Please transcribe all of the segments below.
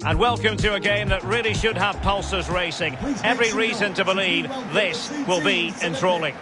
and welcome to a game that really should have pulses racing. Every reason to believe this will be enthralling.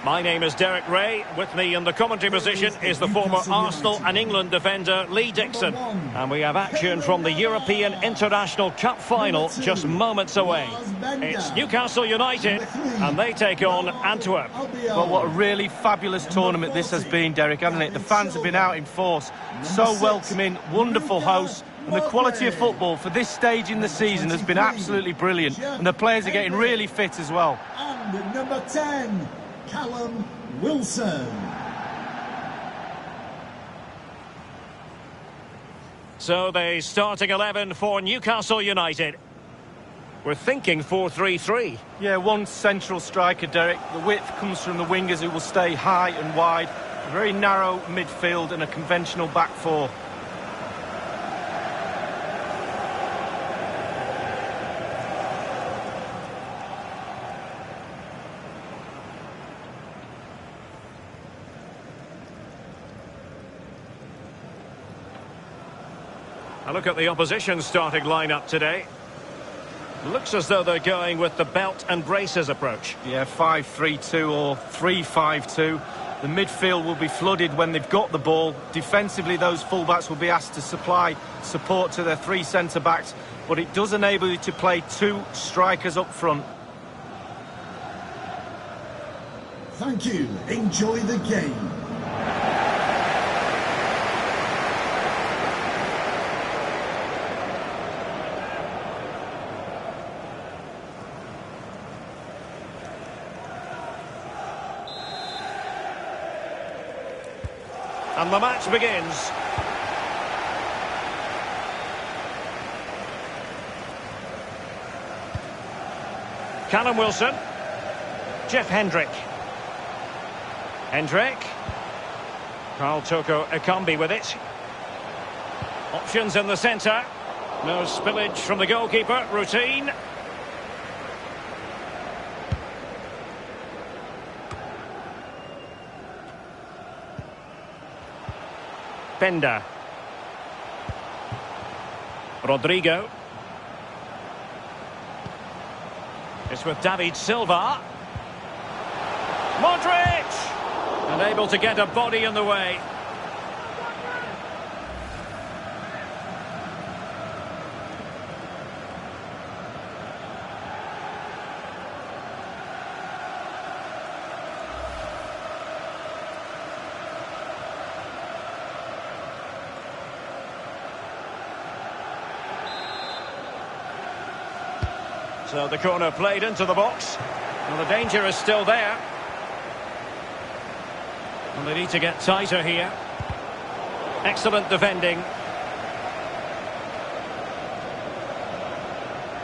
My name is Derek Ray. With me in the commentary position is the former Arsenal and England defender Lee Dixon. And we have action from the European International Cup final just moments away. It's Newcastle United and they take on Antwerp. Well, what a really fabulous tournament this has been, Derek, hasn't it? The fans have been out in force. So welcoming, wonderful hosts. And the quality of football for this stage in the season has been absolutely brilliant. And the players are getting really fit as well. And number 10... Callum Wilson. So the starting 11 for Newcastle United. We're thinking 4-3-3. Yeah, one central striker, Derek. The width comes from the wingers who will stay high and wide. A very narrow midfield and a conventional back four. A look at the opposition starting lineup today. Looks as though they're going with the belt and braces approach. Yeah, 5-3-2 or 3-5-2. The midfield will be flooded when they've got the ball. Defensively, those fullbacks will be asked to supply support to their three centre-backs, but it does enable you to play two strikers up front. Thank you. Enjoy the game. And the match begins. Callum Wilson. Jeff Hendrick. Carl Toko Ekambi with it. Options in the centre. No spillage from the goalkeeper. Routine. Bender. Rodrigo. It's with David Silva. Modric! Unable to get a body in the way. So the corner played into the box. Well, the danger is still there. And they need to get tighter here. Excellent defending.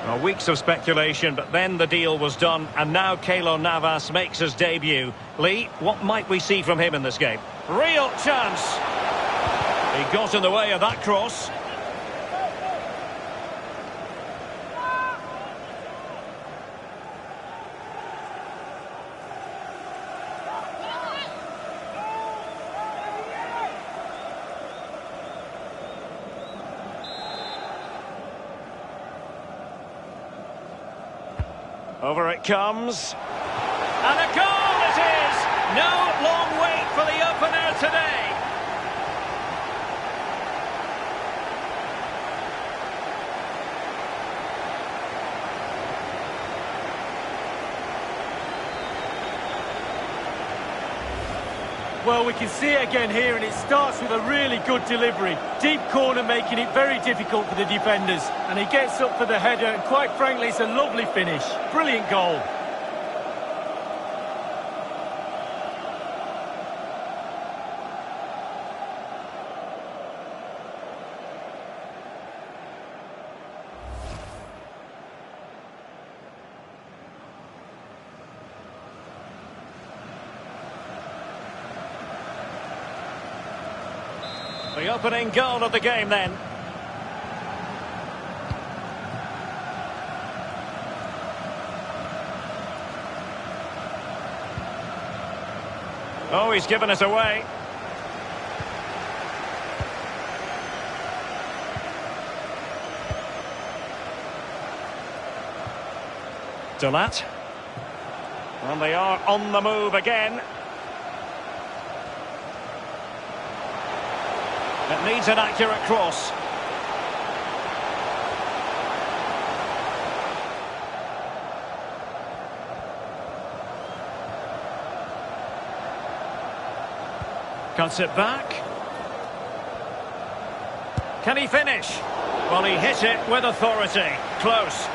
Well, weeks of speculation, but then the deal was done. And now Keylor Navas makes his debut. Lee, what might we see from him in this game? Real chance. He got in the way of that cross. Over it comes. And a goal it is! No long wait for the opener today. Well, we can see it again here, and it starts with a really good delivery. Deep corner, making it very difficult for the defenders. And he gets up for the header, and quite frankly, it's a lovely finish. Brilliant goal. The opening goal of the game then. Oh, he's given us away. Delat. And they are on the move again. It needs an accurate cross. Cuts it back. Can he finish? Well, he hit it with authority. Close.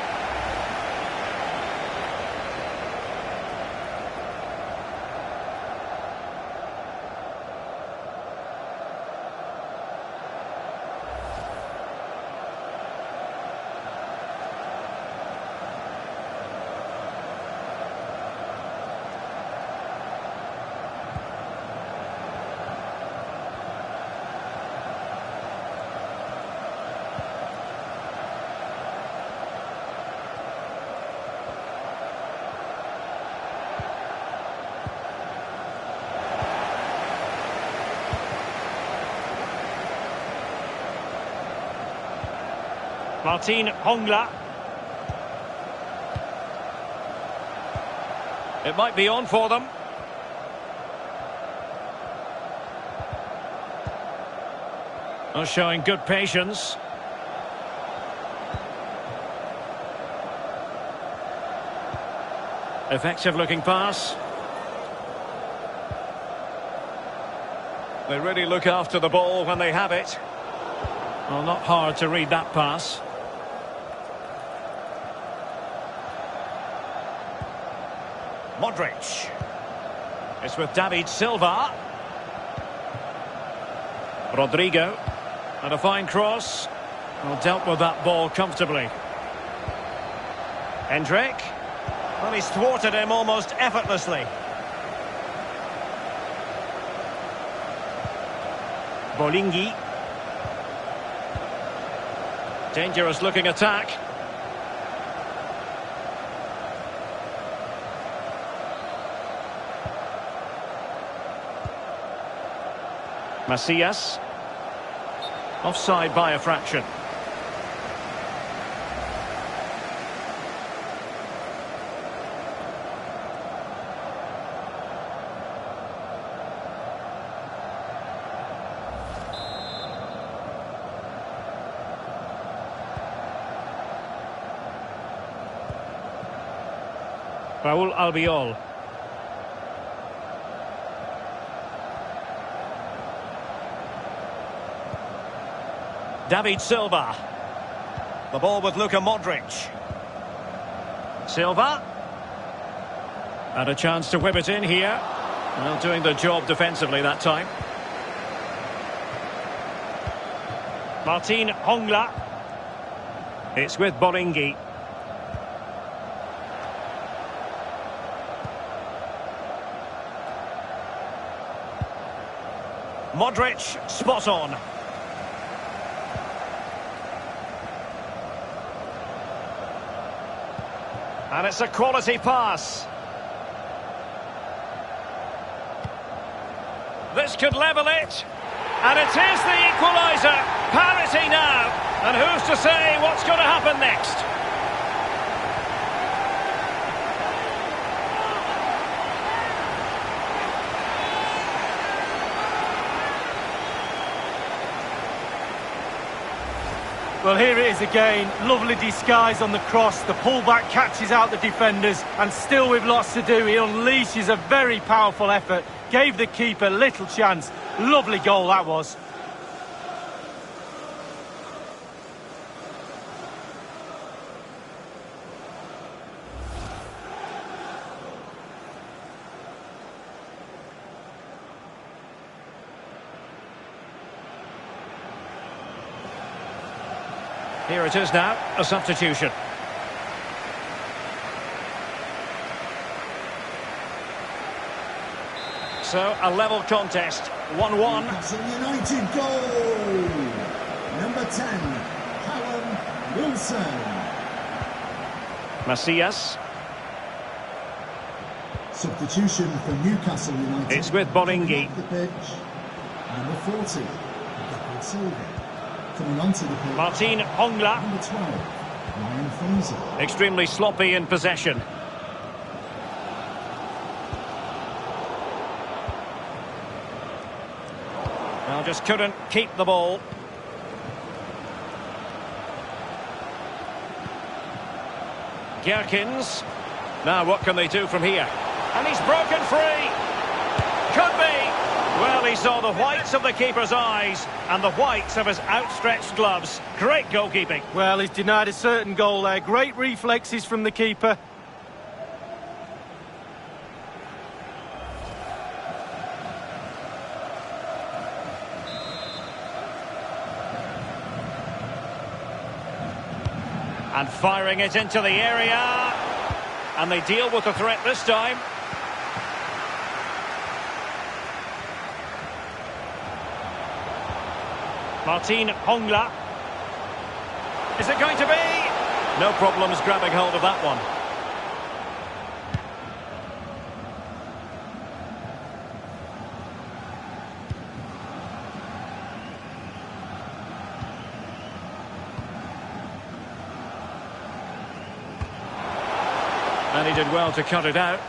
Martin Hongla. It might be on for them. Oh, showing good patience. Effective looking pass. They really look after the ball when they have it. Well, not hard to read that pass. Modric. It's with David Silva. Rodrigo. And a fine cross. Well, dealt with that ball comfortably. Hendrick. Well, he's thwarted him almost effortlessly. Bolinghi. Dangerous looking attack. Macias. Offside by a fraction. Raúl Albiol. David Silva. The ball with Luka Modric. Silva. And a chance to whip it in here. Well, doing the job defensively that time. Martin Hongla. It's with Bolinghi. Modric, spot on. And it's a quality pass. This could level it. And it is the equaliser. Parity now. And who's to say what's going to happen next? Well, here it is again. Lovely disguise on the cross. The pullback catches out the defenders, and still with lots to do, he unleashes a very powerful effort. Gave the keeper little chance. Lovely goal that was. Here it is now, a substitution. So, a level contest, 1-1. Newcastle United goal! Number 10, Callum Wilson. Macias. Substitution for Newcastle United. It's with Bolinghi. Off the pitch, number 40, David Silva. Coming onto the pitch, Martin Hongla. number 12, Ryan Fraser. Extremely sloppy in possession. Well, just couldn't keep the ball. Gherkins. Now what can they do from here? And he's broken free. Could be. Well, he saw the whites of the keeper's eyes and the whites of his outstretched gloves. Great goalkeeping. Well, he's denied a certain goal there. Great reflexes from the keeper. And firing it into the area. And they deal with the threat this time. Martin Hongla. Is it going to be? No problems grabbing hold of that one. And he did well to cut it out.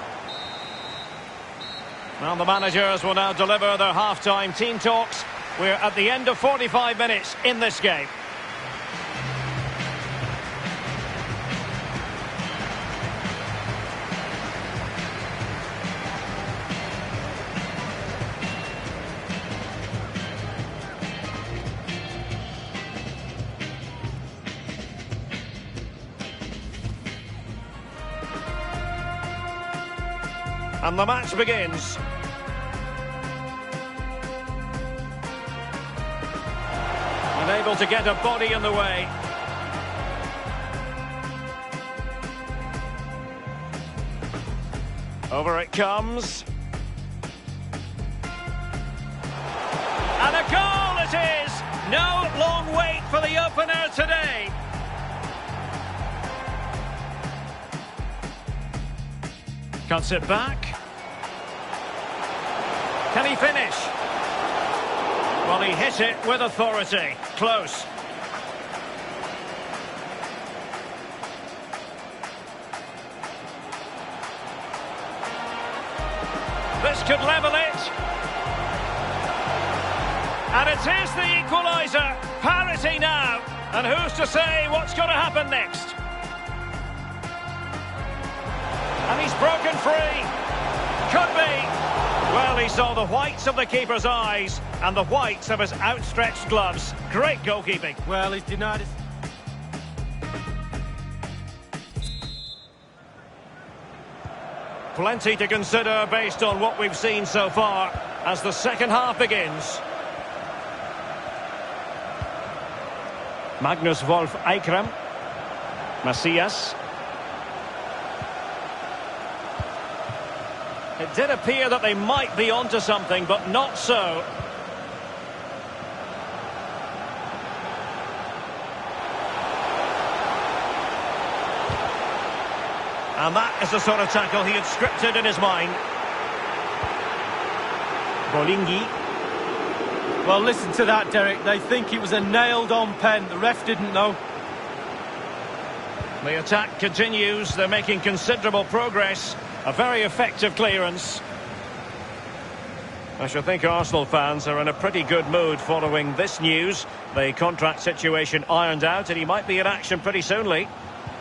Well, the managers will now deliver their half-time team talks. We're at the end of 45 minutes in this game. And the match begins. Unable to get a body in the way. Over it comes. And a goal it is! No long wait for the opener today. Cuts it back. Can he finish? Well, he hit it with authority. Close. This could level it. And it is the equaliser. Parity now. And who's to say what's going to happen next? And he's broken free. Could be. Well, he saw the whites of the keeper's eyes and the whites of his outstretched gloves. Great goalkeeping. Well, he's denied it. Plenty to consider based on what we've seen so far as the second half begins. Magnus Wolf Eikrem. Macias. It did appear that they might be onto something, but not so. And that is the sort of tackle he had scripted in his mind. Bolingi. Well, listen to that, Derek. They think it was a nailed-on pen. The ref didn't know. The attack continues. They're making considerable progress. A very effective clearance. I should think Arsenal fans are in a pretty good mood following this news. The contract situation ironed out and he might be in action pretty soonly.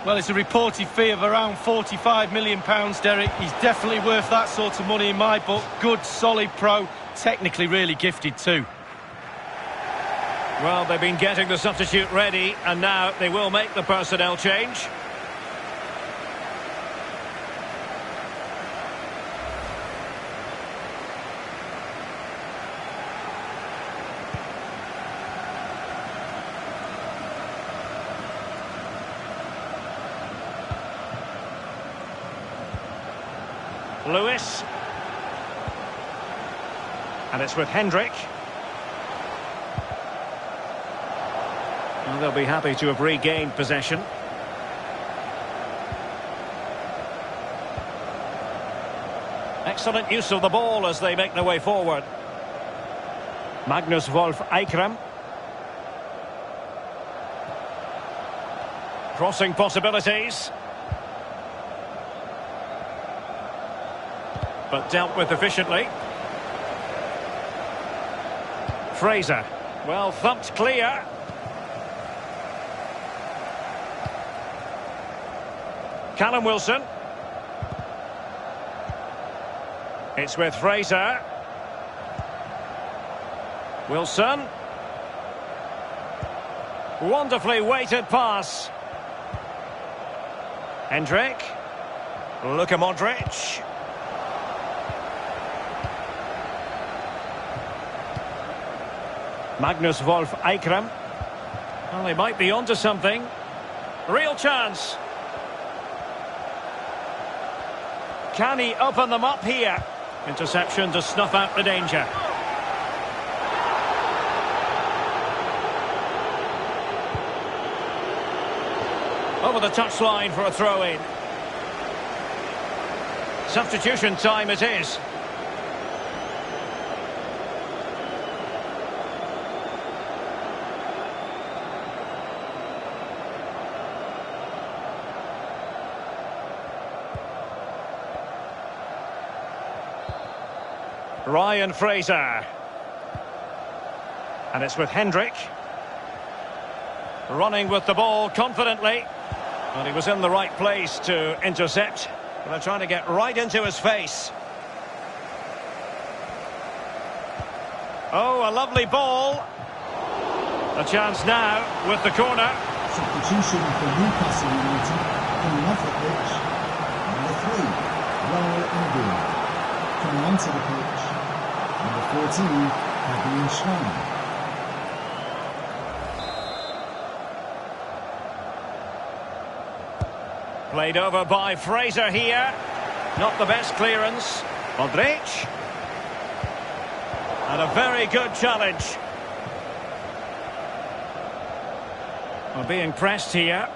Well, it's a reported fee of around £45 million, Derek. He's definitely worth that sort of money in my book. Good, solid pro. Technically really gifted too. Well, they've been getting the substitute ready and now they will make the personnel change. Lewis. And it's with Hendrick. And they'll be happy to have regained possession. Excellent use of the ball as they make their way forward. Magnus Wolf Eikrem. Crossing possibilities. But dealt with efficiently. Fraser. Well thumped clear. Callum Wilson. It's with Fraser. Wilson. Wonderfully weighted pass. Hendrick. Luka Modric. Magnus Wolf Eikrem. Well, they might be onto something. Real chance. Can he open them up here? Interception to snuff out the danger. Over the touchline for a throw-in. Substitution time it is. Ryan Fraser. And it's with Hendrick. Running with the ball confidently. And he was in the right place to intercept. But they're trying to get right into his face. Oh, a lovely ball. A chance now with the corner. Substitution for Newcastle United. Coming off the pitch, number 3, Raul Angulo. Coming onto the pitch, number 14, Fabian Schweinsteiger. Played over by Fraser here. Not the best clearance. Modric. And a very good challenge. Well, being pressed here.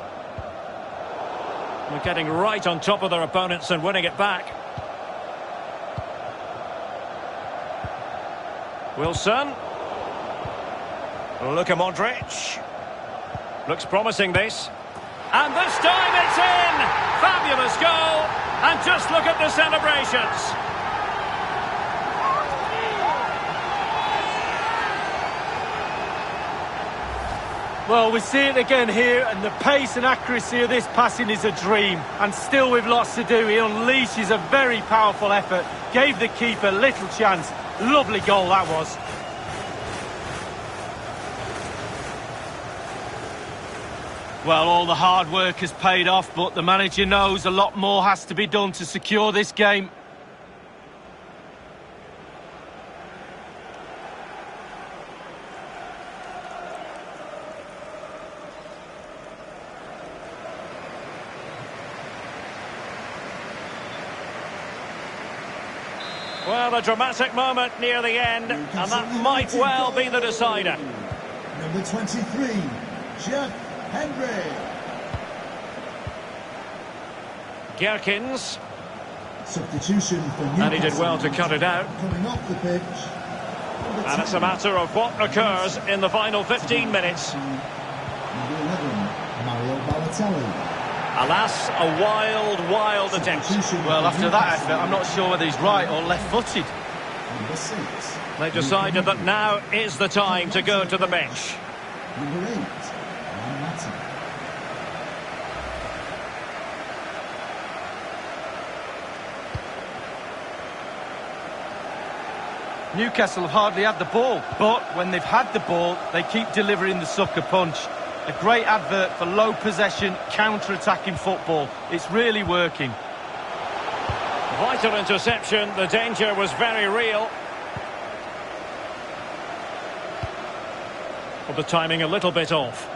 They're getting right on top of their opponents and winning it back. Wilson. Luka Modric. Looks promising, this. And this time it's in! Fabulous goal! And just look at the celebrations. Well, we see it again here, and the pace and accuracy of this passing is a dream. And still with lots to do, he unleashes a very powerful effort. Gave the keeper little chance. Lovely goal that was. Well, all the hard work has paid off, but the manager knows a lot more has to be done to secure this game. Well, a dramatic moment near the end, and that might well be the decider. Number 23, Jeff Hendrick. Gherkins. Substitution for Newcastle. And he did well to cut it out. Coming off the pitch. And it's a matter of what occurs in the final 15 minutes. Number 11, Mario Balotelli. Alas, a wild attempt. Well, after that effort, I'm not sure whether he's right or left-footed. Number 6. They decided that now is the time to go to the bench. Number 8, Mata. Newcastle have hardly had the ball, but when they've had the ball, they keep delivering the sucker punch. A great advert for low possession, counter-attacking football. It's really working. Vital interception. The danger was very real. But the timing a little bit off.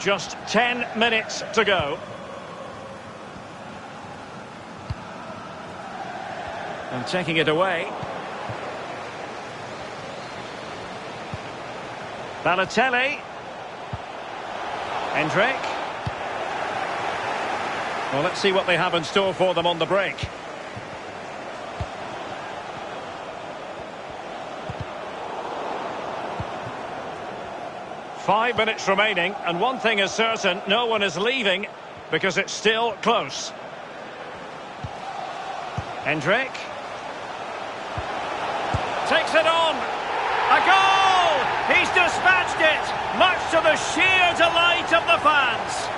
Just 10 minutes to go. And taking it away. Balotelli. Hendrick. Well, let's see what they have in store for them on the break. 5 minutes remaining, and one thing is certain, no one is leaving because it's still close. Hendrick takes it on. A goal! He's dispatched it, much to the sheer delight of the fans.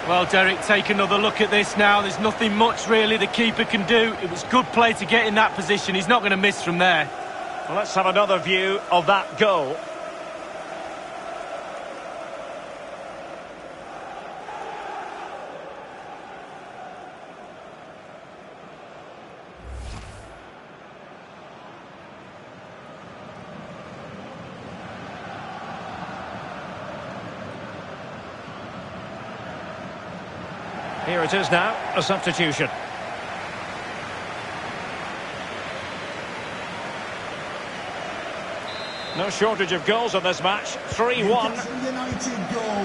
Well, Derek, take another look at this now. There's nothing much, really, the keeper can do. It was good play to get in that position. He's not going to miss from there. Well, let's have another view of that goal. Here it is now, a substitution. No shortage of goals in this match. 3-1. Newcastle United goal.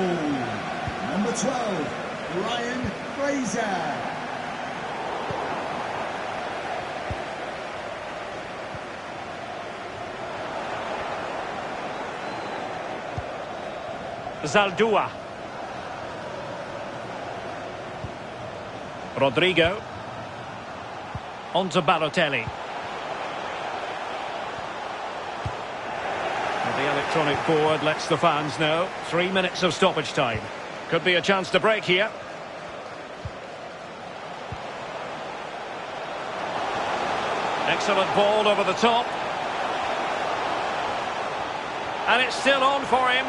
Number 12, Ryan Fraser. Zaldua. Rodrigo. On to Balotelli. The electronic board lets the fans know. 3 minutes of stoppage time. Could be a chance to break here. Excellent ball over the top. And it's still on for him.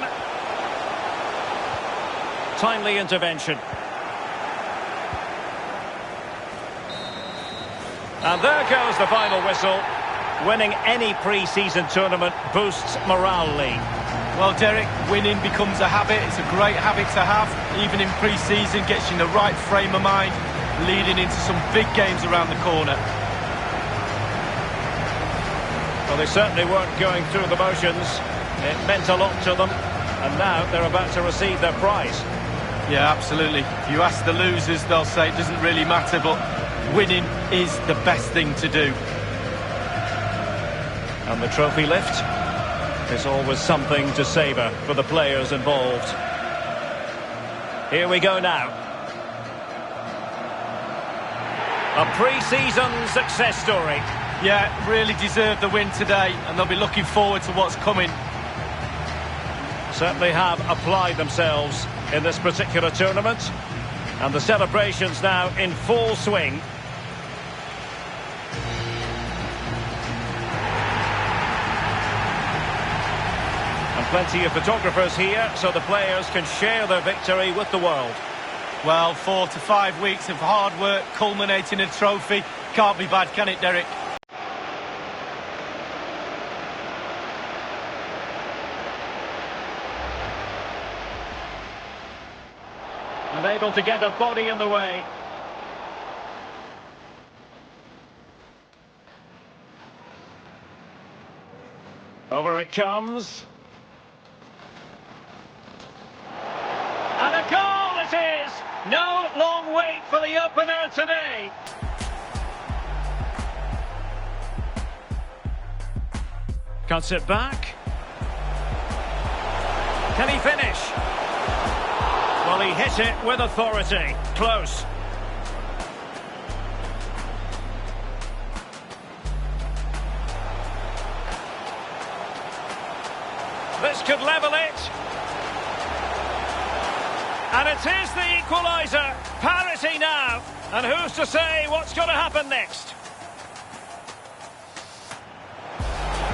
Timely intervention. And there goes the final whistle. Winning any pre-season tournament boosts morale, Lee. Well, Derek, winning becomes a habit. It's a great habit to have. Even in pre-season, gets you in the right frame of mind, leading into some big games around the corner. Well, they certainly weren't going through the motions. It meant a lot to them. And now they're about to receive their prize. Yeah, absolutely. If you ask the losers, they'll say it doesn't really matter, but winning is the best thing to do. And the trophy lift is always something to savour for the players involved. Here we go now. A pre-season success story. Yeah, really deserved the win today, and they'll be looking forward to what's coming. Certainly have applied themselves in this particular tournament. And the celebrations now in full swing. And plenty of photographers here, so the players can share their victory with the world. Well, 4 to 5 weeks of hard work culminating in a trophy. Can't be bad, can it, Derek? And able to get a body in the way. Over it comes. And a goal it is! No long wait for the opener today. Cuts it back. Can he finish? Well, he hit it with authority. Close. This could level it. And it is the equaliser. Parity now. And who's to say what's going to happen next?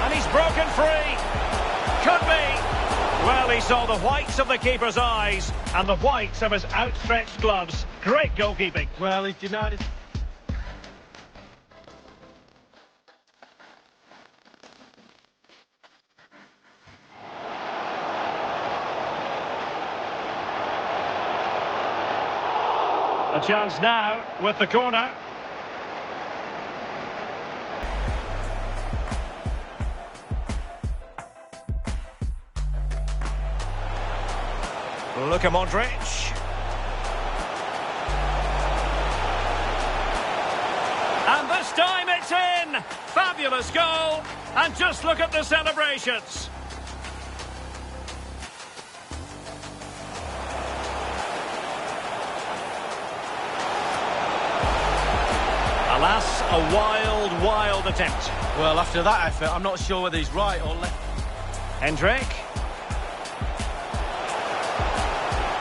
And he's broken free. Could be. Well, he saw the whites of the keeper's eyes and the whites of his outstretched gloves. Great goalkeeping. Well, he's denied it. A chance now with the corner. Luka Modric. And this time it's in! Fabulous goal! And just look at the celebrations! Alas, a wild, wild attempt. Well, after that effort, I'm not sure whether he's right or left. Hendrick.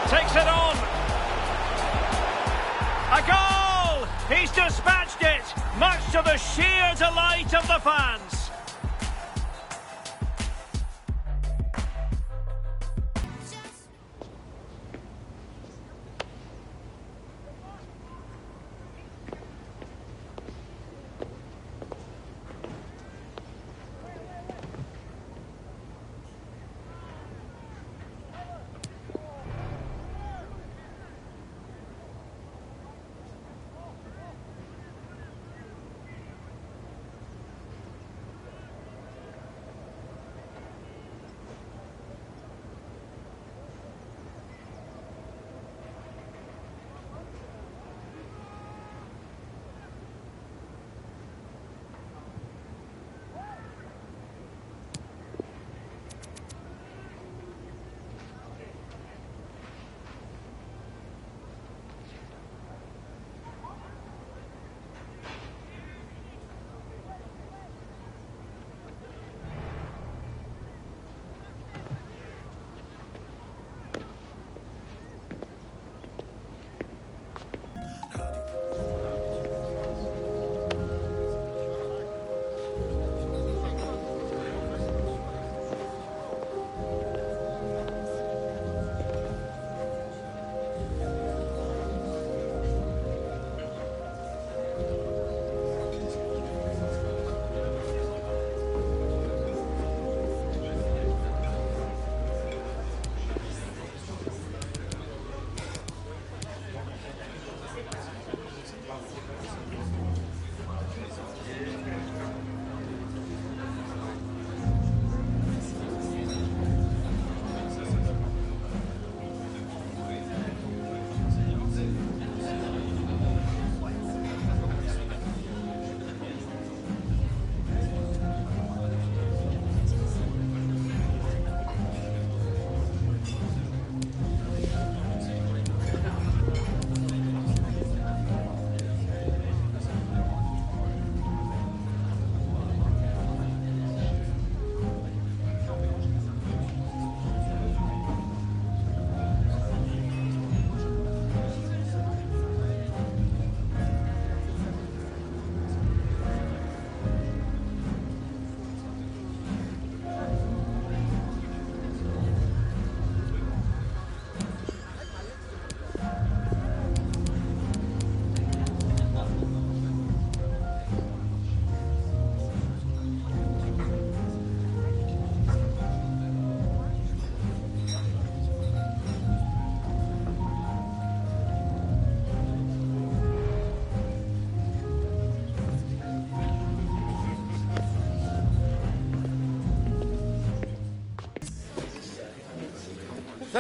Takes it on. A goal! He's dispatched it, much to the sheer delight of the fans.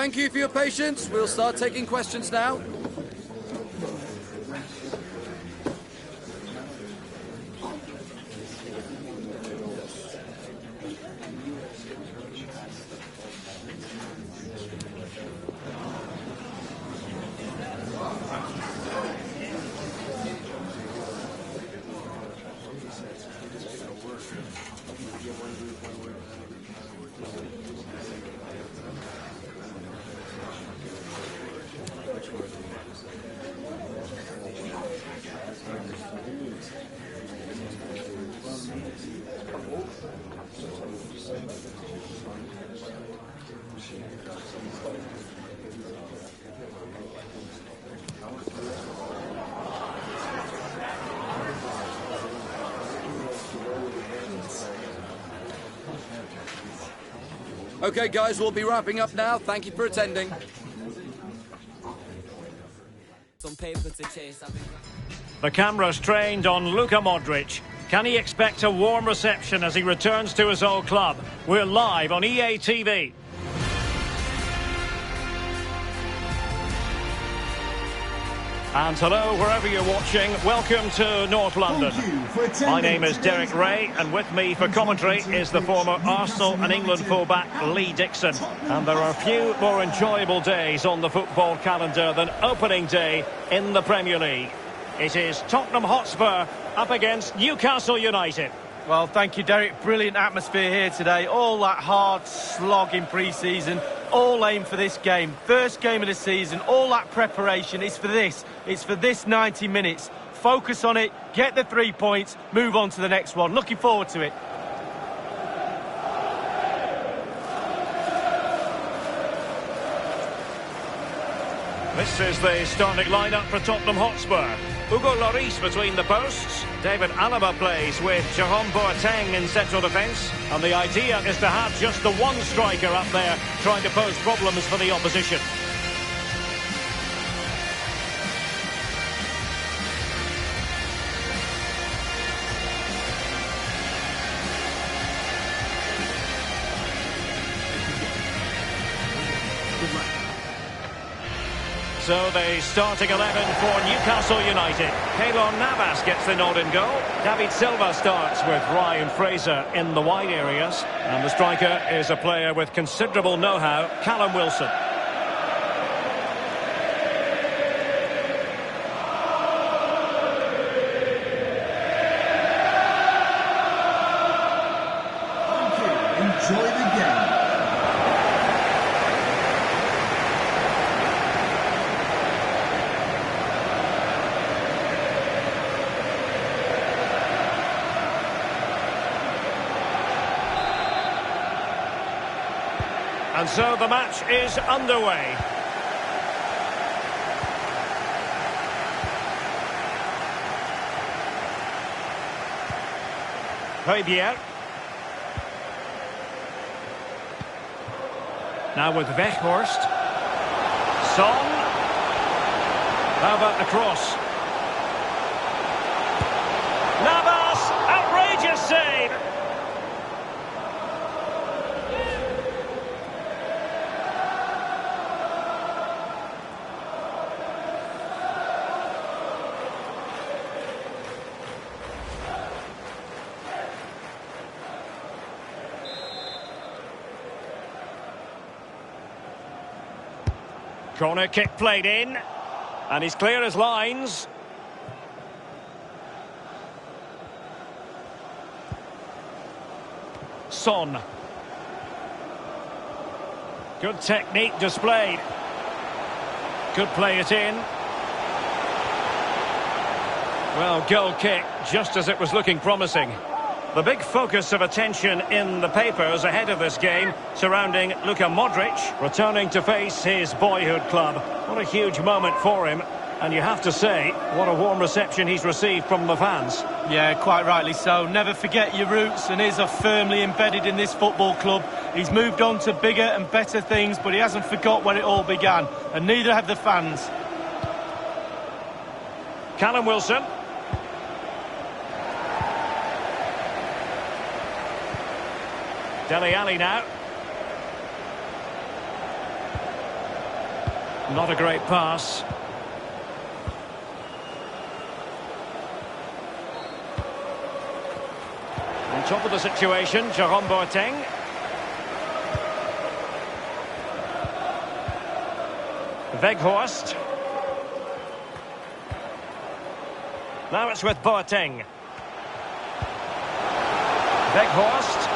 Thank you for your patience. We'll start taking questions now. Okay, guys, we'll be wrapping up now. Thank you for attending. The camera's trained on Luka Modric. Can he expect a warm reception as he returns to his old club? We're live on EA TV. And hello, wherever you're watching, welcome to North London. My name is Derek Ray, and with me for commentary is the former Arsenal and England fullback Lee Dixon. And there are few more enjoyable days on the football calendar than opening day in the Premier League. It is Tottenham Hotspur up against Newcastle United. Well, thank you, Derek. Brilliant atmosphere here today. All that hard slog in pre-season, all aim for this game. First game of the season, all that preparation is for this. It's for this 90 minutes. Focus on it, get the 3 points, move on to the next one. Looking forward to it. This is the starting lineup for Tottenham Hotspur. Hugo Lloris between the posts. David Alaba plays with Jerome Boateng in central defence. And the idea is to have just the one striker up there trying to pose problems for the opposition. So the starting 11 for Newcastle United. Keylor Navas gets the nod in goal. David Silva starts with Ryan Fraser in the wide areas. And the striker is a player with considerable know-how, Callum Wilson. Enjoy the game. And so the match is underway. Højbjerg. Now with Weghorst. Son. How about the cross? Navas! Outrageous save! Corner kick played in, and he's clear as lines. Son. Good technique displayed. Could play it in. Well, goal kick, just as it was looking promising. The big focus of attention in the papers ahead of this game surrounding Luka Modric, returning to face his boyhood club. What a huge moment for him. And you have to say, what a warm reception he's received from the fans. Yeah, quite rightly so. Never forget your roots, and is firmly embedded in this football club. He's moved on to bigger and better things, but he hasn't forgot where it all began. And neither have the fans. Callum Wilson. Dele Alli now. Not a great pass. On top of the situation, Jerome Boateng. Weghorst. Now it's with Boateng. Weghorst.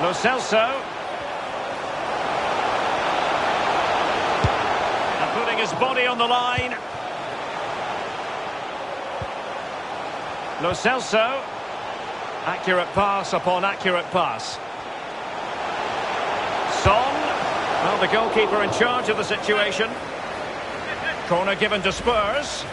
Lo Celso. And putting his body on the line. Lo Celso. Accurate pass upon accurate pass. Son. Well, the goalkeeper in charge of the situation. Corner given to Spurs.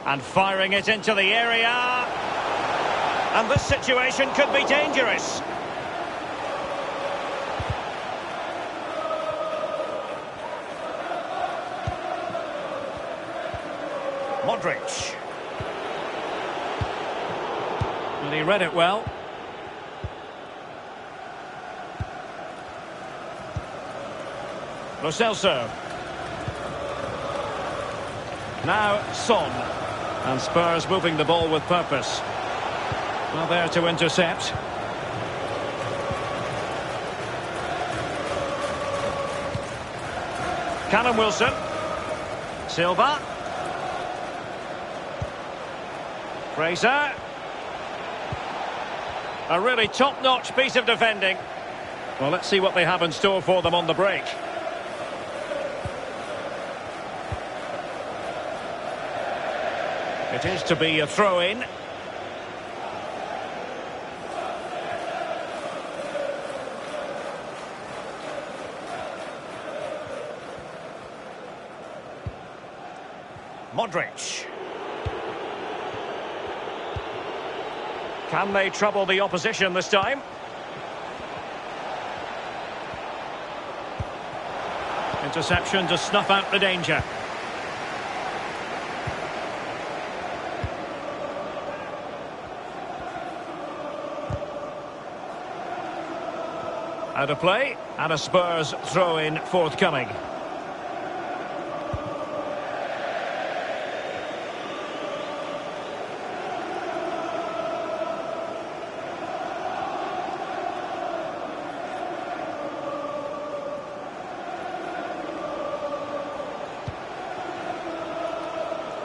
And firing it into the area. And this situation could be dangerous. Modric. And he read it well. Lo Celso. Now Son. And Spurs moving the ball with purpose. Well, there to intercept. Callum Wilson. Silva. Fraser. A really top-notch piece of defending. Well, let's see what they have in store for them on the break. It is to be a throw-in. Modric. Can they trouble the opposition this time? Interception to snuff out the danger. Out of play, and a Spurs throw-in forthcoming.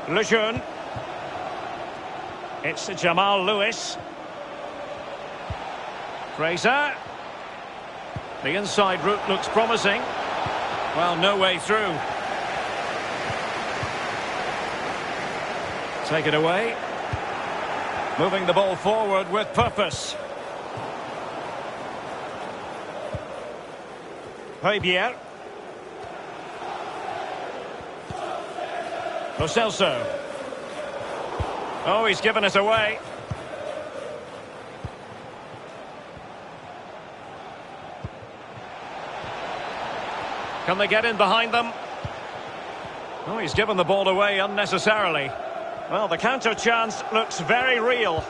Lejeune. It's Jamal Lewis. Fraser. The inside route looks promising. Well, no way through. Take it away. Moving the ball forward with purpose. Højbjerg. Lo Celso. Oh, he's given us away. Can they get in behind them? Oh, he's given the ball away unnecessarily. Well, the counter chance looks very real.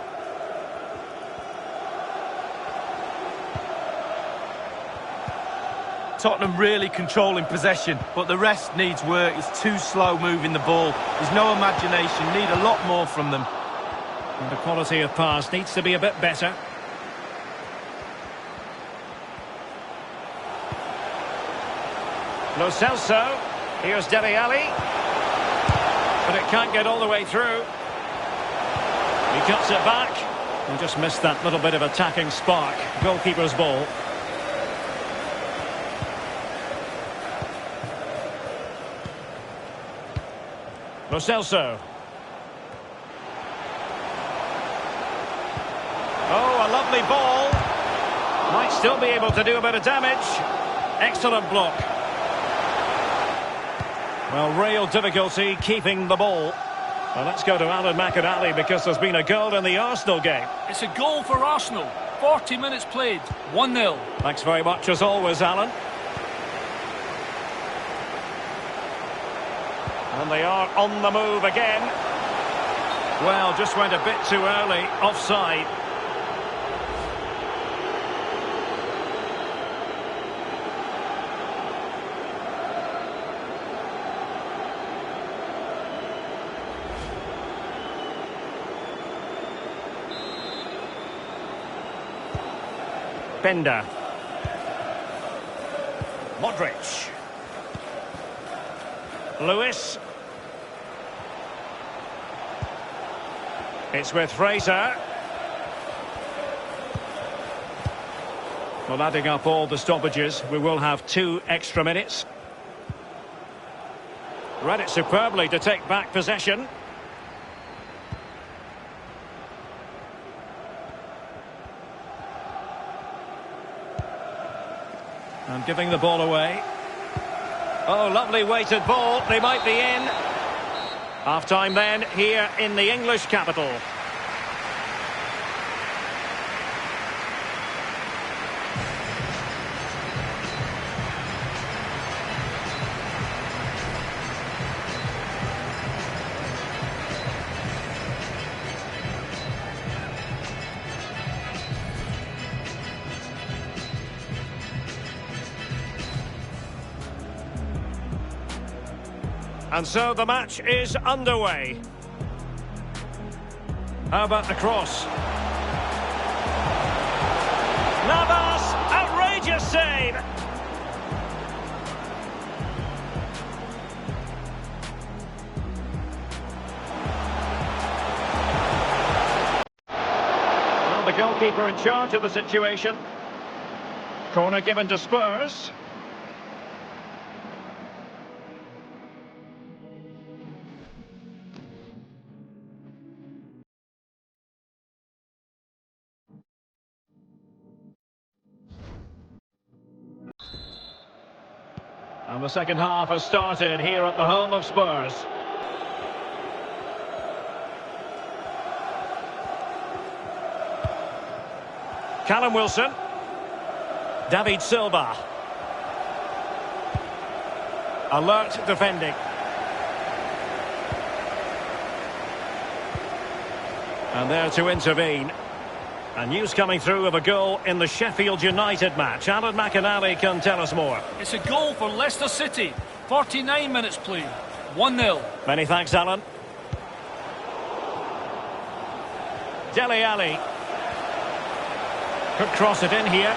Tottenham really controlling possession, but the rest needs work. It's too slow moving the ball. There's no imagination. Need a lot more from them. And the quality of pass needs to be a bit better. Lo Celso. Here's Dele Alli. But it can't get all the way through. He cuts it back. And just missed that little bit of attacking spark. Goalkeeper's ball. Lo Celso. Oh, a lovely ball. Might still be able to do a bit of damage. Excellent block. Well, real difficulty keeping the ball. Well, let's go to Alan McInally because there's been a goal in the Arsenal game. It's a goal for Arsenal. 40 minutes played. 1-0. Thanks very much as always, Alan. And they are on the move again. Well, just went a bit too early. Offside. Bender. Modric. Lewis. It's with Fraser. Well, adding up all the stoppages, we will have 2 extra minutes. Read it superbly to take back possession. And giving the ball away. Oh, lovely weighted ball. They might be in. Half-time then, here in the English capital. And so the match is underway. How about the cross? Navas, outrageous save! Well, the goalkeeper in charge of the situation. Corner given to Spurs. And the second half has started here at the home of Spurs. Callum Wilson. David Silva. Alert defending. And there to intervene. And news coming through of a goal in the Sheffield United match. Alan McInally can tell us more. It's a goal for Leicester City. 49 minutes played. 1-0. Many thanks, Alan. Dele Alli. Could cross it in here.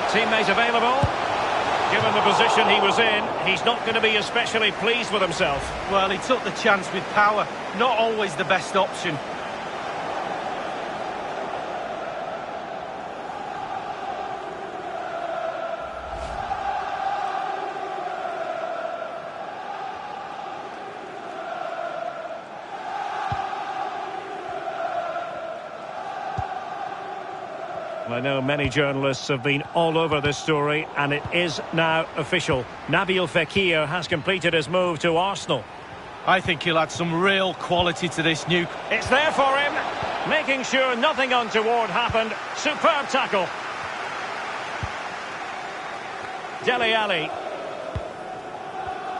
Teammate available. Given the position he was in, he's not going to be especially pleased with himself. Well, he took the chance with power. Not always the best option. I know many journalists have been all over this story, and it is now official. Nabil Fekir has completed his move to Arsenal. I think he'll add some real quality to this new... It's there for him, making sure nothing untoward happened. Superb tackle. Dele Alli.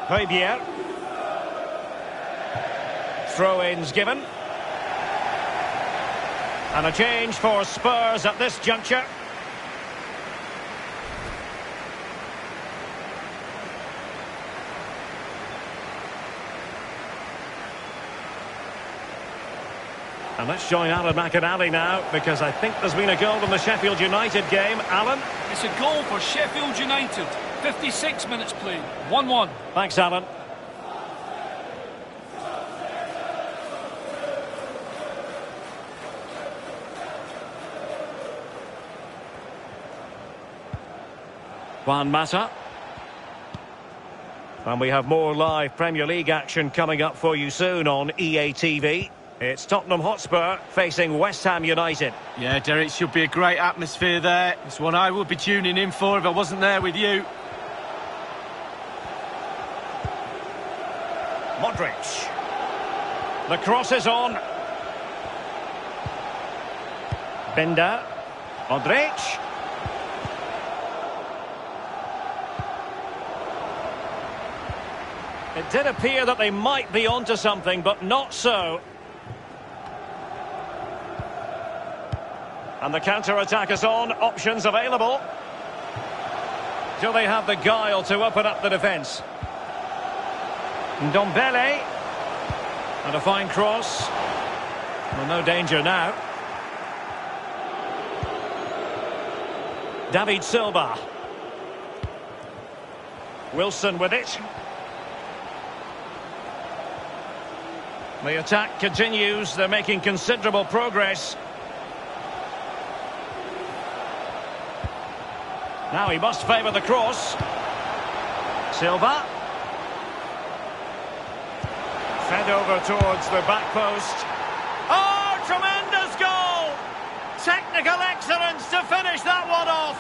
Højbjerg. Throw-ins given. And a change for Spurs at this juncture. And let's join Alan McInally now, because I think there's been a goal in the Sheffield United game. Alan? It's a goal for Sheffield United. 56 minutes played. 1-1. Thanks, Alan. Juan Mata. And we have more live Premier League action coming up for you soon on EA TV. It's Tottenham Hotspur facing West Ham United. Yeah, Derek, should be a great atmosphere there. It's one I would be tuning in for if I wasn't there with you. Modric. The cross is on. Binder. Modric. It did appear that they might be onto something, but not so. And the counter-attack is on. Options available. Do they have the guile to open up the defence? Ndombele. And a fine cross. Well, no danger now. David Silva. Wilson with it. The attack continues. They're making considerable progress. Now he must favour the cross. Silva. Fed over towards the back post. Oh, tremendous goal! Technical excellence to finish that one off.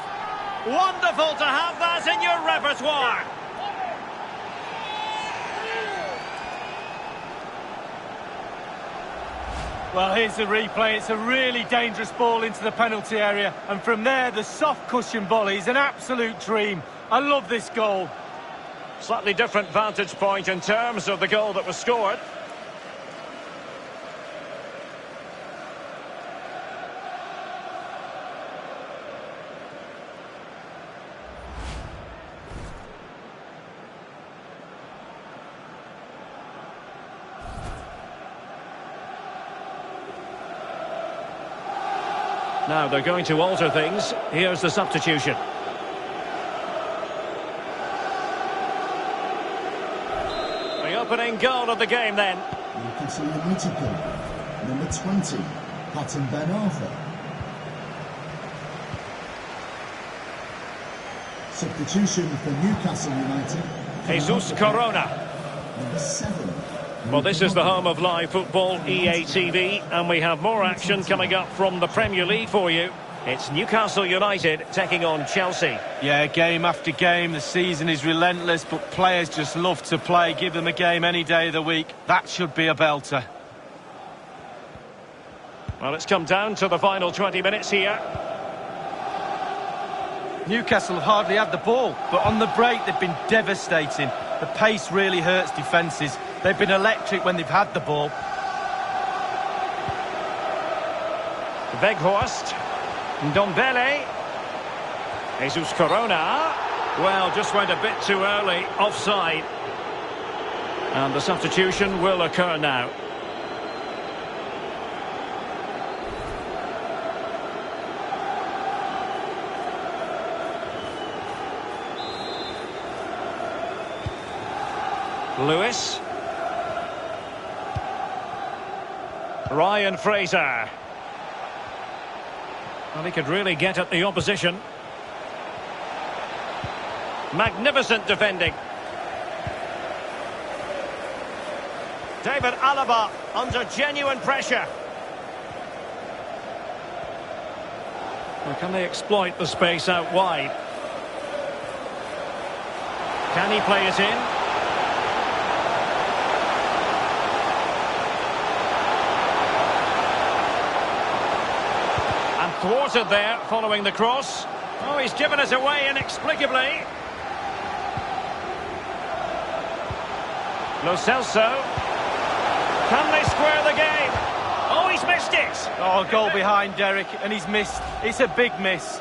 Wonderful to have that in your repertoire. Well, here's the replay. It's a really dangerous ball into the penalty area. And from there, the soft cushion volley is an absolute dream. I love this goal. Slightly different vantage point in terms of the goal that was scored. Now they're going to alter things. Here's the substitution. The opening goal of the game then. Newcastle United goal. Number 20, Patton Ben Arthur. Substitution for Newcastle United. Jesus Corona. Number 7. Well, this is the home of live football, EA TV, and we have more action coming up from the Premier League for you. It's Newcastle United taking on Chelsea. Yeah, game after game, the season is relentless, but players just love to play. Give them a game any day of the week. That should be a belter. Well, it's come down to the final 20 minutes here. Newcastle have hardly had the ball, but on the break they've been devastating. The pace really hurts defences. They've been electric when they've had the ball. Weghorst. Ndombele. Jesus Corona. Well, just went a bit too early, offside. And the substitution will occur now. Lewis. Ryan Fraser. Well, he could really get at the opposition. Magnificent defending. David Alaba under genuine pressure. Well, can they exploit the space out wide? Can he play it in? Thwarted there, following the cross. Oh, he's given us away inexplicably. Lo Celso. Can they square the game? Oh, he's missed it. Oh, goal behind Derek, and he's missed. It's a big miss.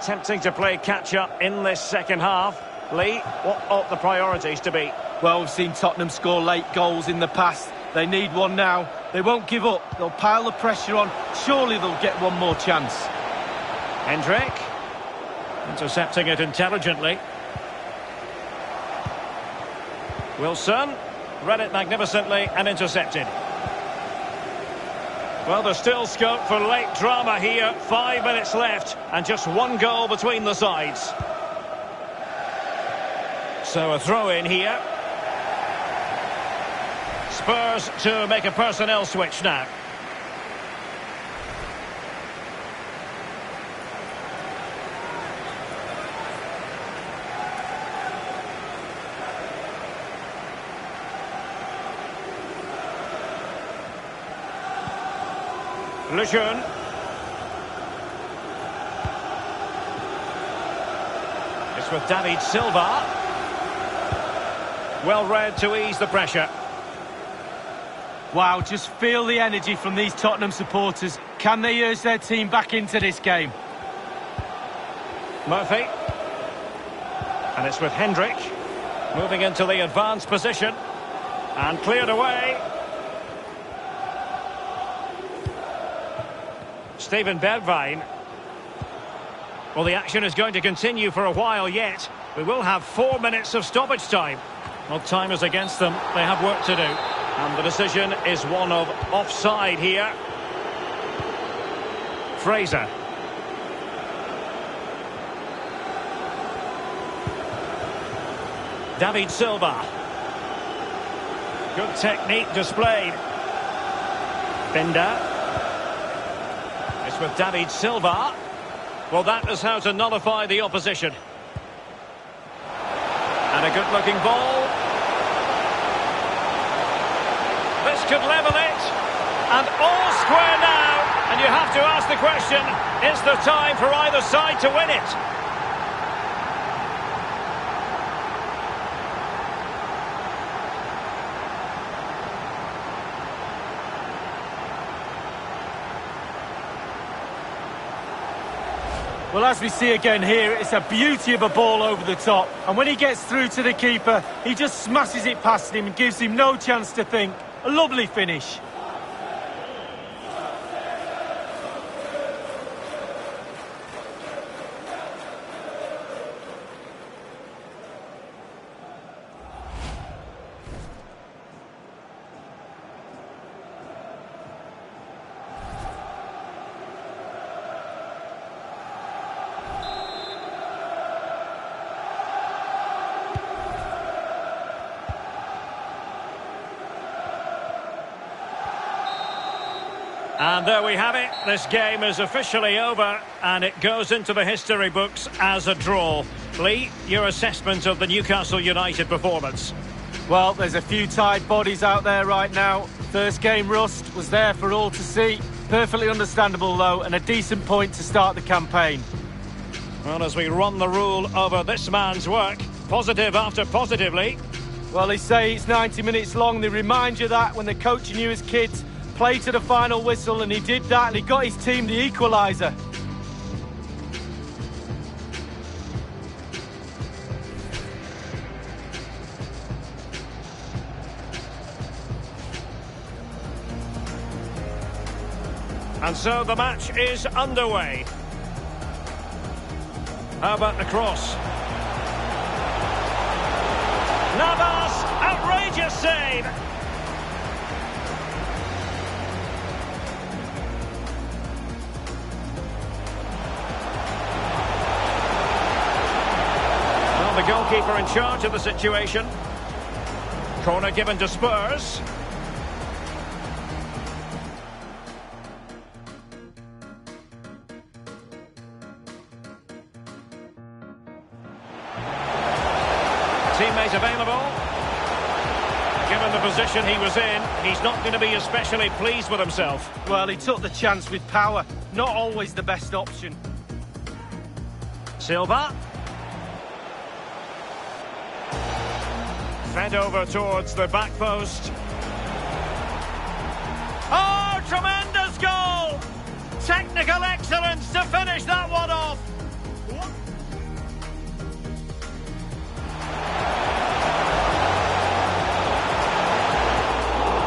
Attempting to play catch-up in this second half. Lee, what ought the priorities to be? Well, we've seen Tottenham score late goals in the past. They need one now. They won't give up. They'll pile the pressure on. Surely they'll get one more chance. Hendrick. Intercepting it intelligently. Wilson. Read it magnificently and intercepted. Well, there's still scope for late drama here. 5 minutes left and just one goal between the sides. So a throw in here. Spurs to make a personnel switch now. Lejeune. It's with David Silva. Well read to ease the pressure. Wow, just feel the energy from these Tottenham supporters. Can they urge their team back into this game? Murphy. And it's with Hendrick. Moving into the advanced position. And cleared away. Steven Bergwijn. Well, the action is going to continue for a while yet. We will have 4 minutes of stoppage time. Well, time is against them. They have work to do. And the decision is one of offside here. Fraser. David Silva. Good technique displayed. Bender. It's with David Silva. Well, that is how to nullify the opposition. And a good-looking ball. This could level it. And all square now. And you have to ask the question, is there time for either side to win it? Well, as we see again here, it's a beauty of a ball over the top. And when he gets through to the keeper, he just smashes it past him and gives him no chance to think. A lovely finish. And there we have it. This game is officially over, and it goes into the history books as a draw. Lee, your assessment of the Newcastle United performance? Well, there's a few tired bodies out there right now. First game rust was there for all to see. Perfectly understandable, though, and a decent point to start the campaign. Well, as we run the rule over this man's work, positive after positive, Lee. Well, they say it's 90 minutes long. They remind you that when they're coaching you as kids. Play to the final whistle, and he did that, and he got his team the equaliser. And so the match is underway. How about the cross? Navas, outrageous save! The goalkeeper in charge of the situation. Corner given to Spurs. Teammate available. Given the position he was in, he's not going to be especially pleased with himself. Well, he took the chance with power. Not always the best option. Silva. Fed over towards the back post. Oh, tremendous goal! Technical excellence to finish that one off.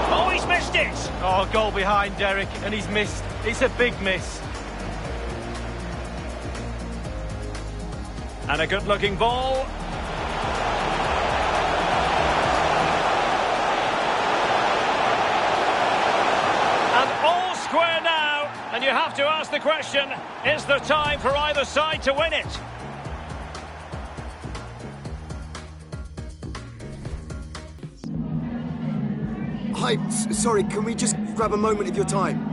Oh, he's missed it! Oh, goal behind Derek, and he's missed. It's a big miss. And a good-looking ball. Square now, and you have to ask the question, is there time for either side to win it? Hi, sorry, can we just grab a moment of your time?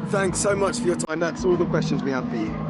Thanks so much for your time. That's all the questions we have for you.